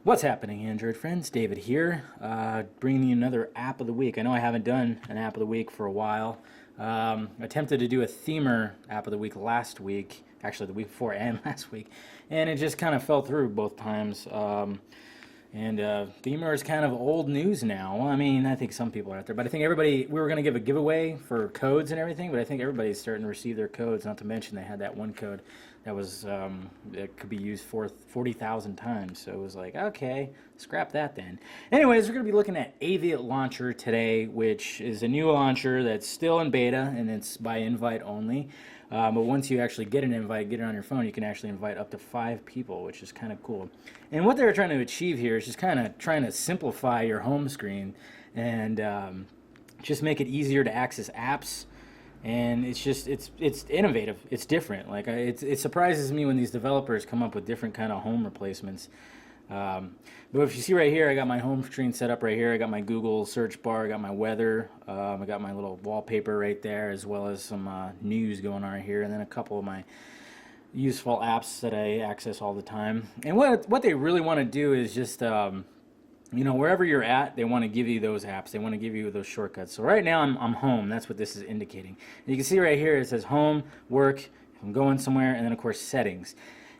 What's happening, Android friends? David here, bringing you another app of the week. I know I haven't done an app of the week for a while. Attempted to do a themer app of the week last week, actually the week before and last week, and it just kind of fell through both times. And Themer is kind of old news now. Well, I mean, I think some people are out there, but I think everybody, we were going to give a giveaway for codes and everything, but I think everybody's starting to receive their codes, not to mention they had that one code that was that could be used for 40,000 times. So it was like, okay, scrap that then. Anyways, we're going to be looking at Aviate Launcher today, which is a new launcher that's still in beta, and it's by invite only. But once you actually get an invite, get it on your phone, you can actually invite up to 5 people, which is kind of cool. And what they're trying to achieve here is just kind of trying to simplify your home screen and just make it easier to access apps. And it's just it's innovative. It's different. Like it surprises me when these developers come up with different kind of home replacements. But if you see right here, I got my home screen set up right here. I got my Google search bar. I got my weather. I got my little wallpaper right there, as well as some news going on right here, and then a couple of my useful apps that I access all the time. And what they really want to do is just you know, wherever you're at, they want to give you those apps. They want to give you those shortcuts. So right now I'm home. That's what this is indicating. And you can see right here it says home, work, if I'm going somewhere, and then of course settings.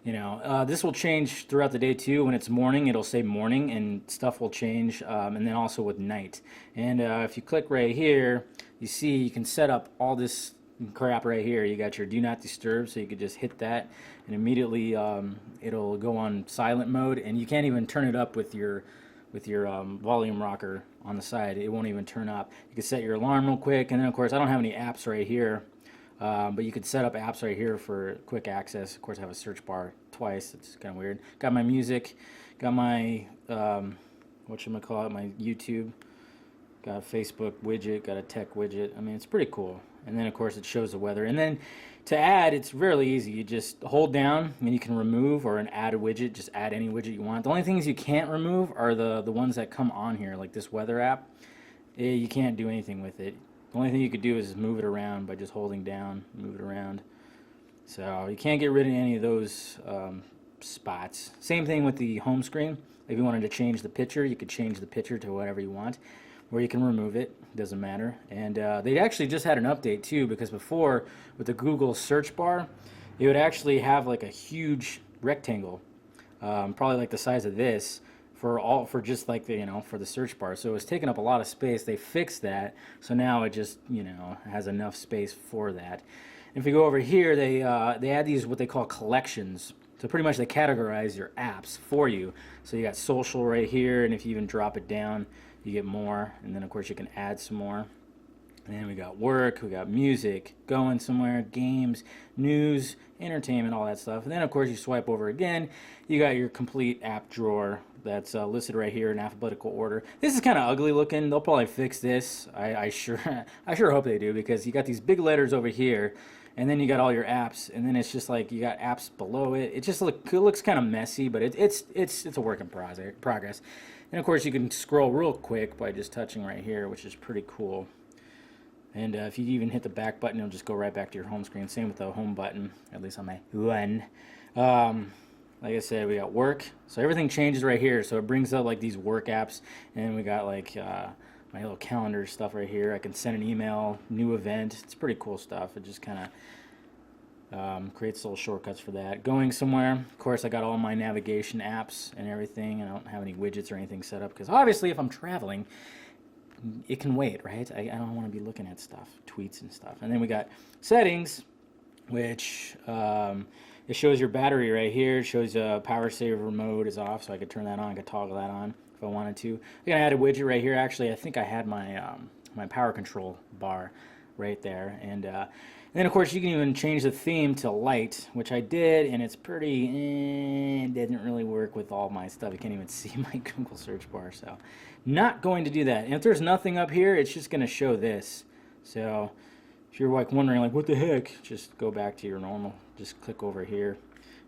You know, this will change throughout the day too. When it's morning, it'll say morning, and stuff will change, and then also with night. And if you click right here, you see you can set up all this crap right here. You got your do not disturb, so you could just hit that, and immediately it'll go on silent mode, and you can't even turn it up with your volume rocker on the side. It won't even turn up. You can set your alarm real quick, and then of course I don't have any apps right here. But you could set up apps right here for quick access. Of course, I have a search bar twice. It's kind of weird. Got my music, got my whatchamacallit, my YouTube, got a Facebook widget, got a tech widget. I mean, it's pretty cool. And then of course it shows the weather. And then to add, it's really easy. You just hold down and you can remove, or an add a widget. Just add any widget you want. The only things you can't remove are the ones that come on here, like this weather app. You can't do anything with it. The only thing you could do is move it around by just holding down, move it around. So you can't get rid of any of those spots. Same thing with the home screen. If you wanted to change the picture, you could change the picture to whatever you want, or you can remove it. Doesn't matter. And they actually just had an update too, because before with the Google search bar, it would actually have like a huge rectangle, probably like the size of this, for just like the, you know, for the search bar. So it was taking up a lot of space. They fixed that, so now it just, you know, has enough space for that. And if you go over here, they add these what they call collections. So pretty much they categorize your apps for you. So you got social right here, and if you even drop it down, you get more. And then of course you can add some more. And then we got work, we got music, going somewhere, games, news, entertainment, all that stuff. And then of course you swipe over again, you got your complete app drawer that's listed right here in alphabetical order. This is kind of ugly looking. They'll probably fix this. I sure hope they do, because you got these big letters over here, and then you got all your apps, and then it's just like you got apps below it. It just looks kind of messy, but it's a work in progress. And of course you can scroll real quick by just touching right here, which is pretty cool. And if you even hit the back button, it'll just go right back to your home screen. Same with the home button, at least on my one. Like I said, we got work. So everything changes right here. So it brings up like these work apps. And we got like my little calendar stuff right here. I can send an email, new event. It's pretty cool stuff. It just kind of creates little shortcuts for that. Going somewhere, of course, I got all my navigation apps and everything. I don't have any widgets or anything set up, because obviously if I'm traveling, it can wait, right? I don't want to be looking at stuff, tweets and stuff. And then we got settings, which it shows your battery right here. It shows power saver mode is off, so I could turn that on. I could toggle that on if I wanted to. I can add a widget right here. Actually, I think I had my my power control bar right there. And then of course you can even change the theme to light, which I did, and it's pretty, it didn't really work with all my stuff. You can't even see my Google search bar, so not going to do that. And if there's nothing up here, it's just going to show this. So if you're like wondering like what the heck, just go back to your normal, just click over here.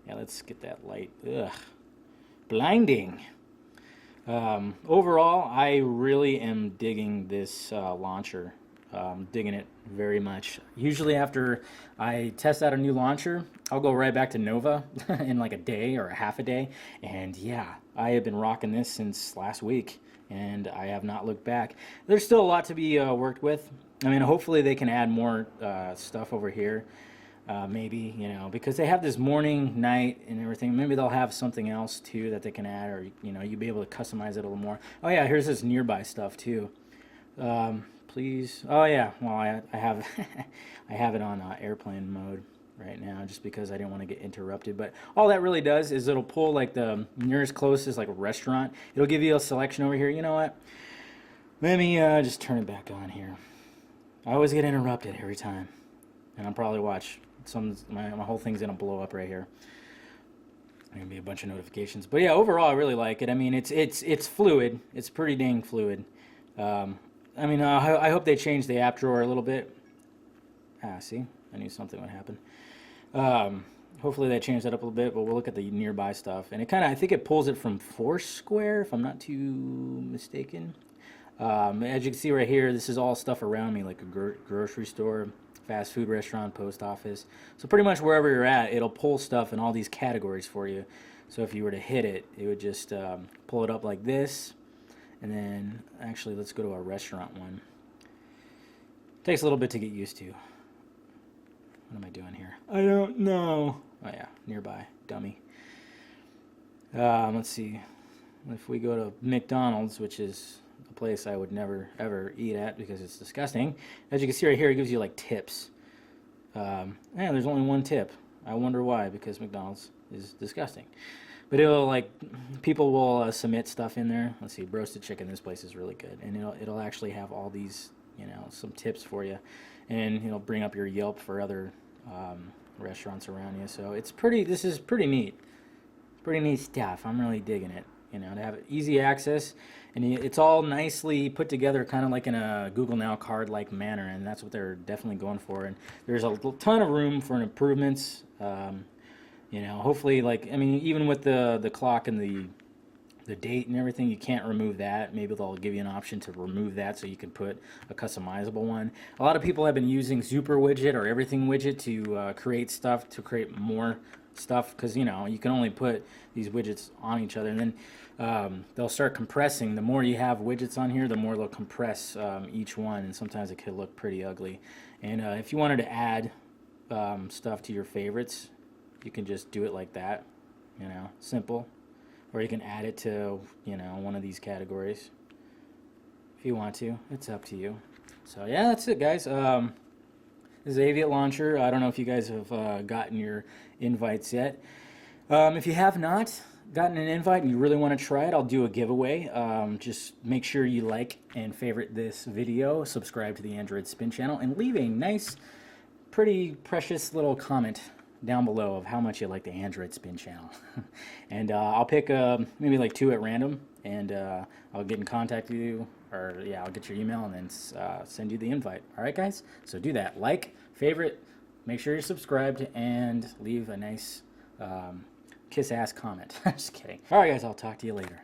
Yeah, let's get that light. Ugh, blinding. Overall, I really am digging this launcher. Digging it very much. Usually after I test out a new launcher, I'll go right back to Nova in like a day or a half a day, and yeah, I have been rocking this since last week, and I have not looked back. There's still a lot to be worked with. I mean, hopefully they can add more stuff over here. Maybe, you know, because they have this morning, night, and everything. Maybe they'll have something else too that they can add, or you know, you'll be able to customize it a little more. Oh yeah, here's this nearby stuff too. Please. Oh yeah. Well, I have I have it on airplane mode right now, just because I didn't want to get interrupted. But all that really does is it'll pull like the nearest closest like restaurant. It'll give you a selection over here. You know what? Let me just turn it back on here. I always get interrupted every time, and I'll probably watch my whole thing's gonna blow up right here. There's gonna be a bunch of notifications. But yeah, overall I really like it. I mean, it's fluid. It's pretty dang fluid. I mean, I hope they change the app drawer a little bit. See, I knew something would happen. Hopefully they change that up a little bit, but we'll look at the nearby stuff. And it kind of, I think it pulls it from Foursquare, if I'm not too mistaken. As you can see right here, this is all stuff around me, like a grocery store, fast food restaurant, post office. So pretty much wherever you're at, it'll pull stuff in all these categories for you. So if you were to hit it, it would just pull it up like this. And then, actually, let's go to a restaurant one. Takes a little bit to get used to. What am I doing here? I don't know. Oh yeah, nearby, dummy. Let's see. If we go to McDonald's, which is a place I would never ever eat at because it's disgusting. As you can see right here, it gives you like tips. Yeah, there's only one tip. I wonder why, because McDonald's is disgusting. But it'll like, people will submit stuff in there. Let's see, roasted chicken. This place is really good, and it'll actually have all these, you know, some tips for you, and it'll bring up your Yelp for other restaurants around you. So it's pretty. This is pretty neat. Pretty neat stuff. I'm really digging it. You know, to have easy access, and it's all nicely put together, kind of like in a Google Now card-like manner, and that's what they're definitely going for. And there's a ton of room for improvements. You know, hopefully, like, I mean, even with the clock and the date and everything, you can't remove that. Maybe they'll give you an option to remove that so you can put a customizable one. A lot of people have been using Super Widget or Everything Widget to create stuff, to create more stuff, because, you know, you can only put these widgets on each other, and then they'll start compressing. The more you have widgets on here, the more they'll compress each one, and sometimes it could look pretty ugly. And if you wanted to add stuff to your favorites, you can just do it like that, you know, simple. Or you can add it to, you know, one of these categories if you want to. It's up to you. So yeah, that's it, guys. This is Aviate Launcher. I don't know if you guys have gotten your invites yet. If you have not gotten an invite and you really want to try it, I'll do a giveaway. Just make sure you like and favorite this video, subscribe to the AndroidSPIN channel, and leave a nice, pretty precious little comment down below of how much you like the AndroidSPIN channel. And I'll pick maybe like 2 at random, and I'll get in contact with you, or yeah, I'll get your email and then send you the invite. All right, guys? So do that. Like, favorite, make sure you're subscribed, and leave a nice kiss-ass comment. Just kidding. All right, guys, I'll talk to you later.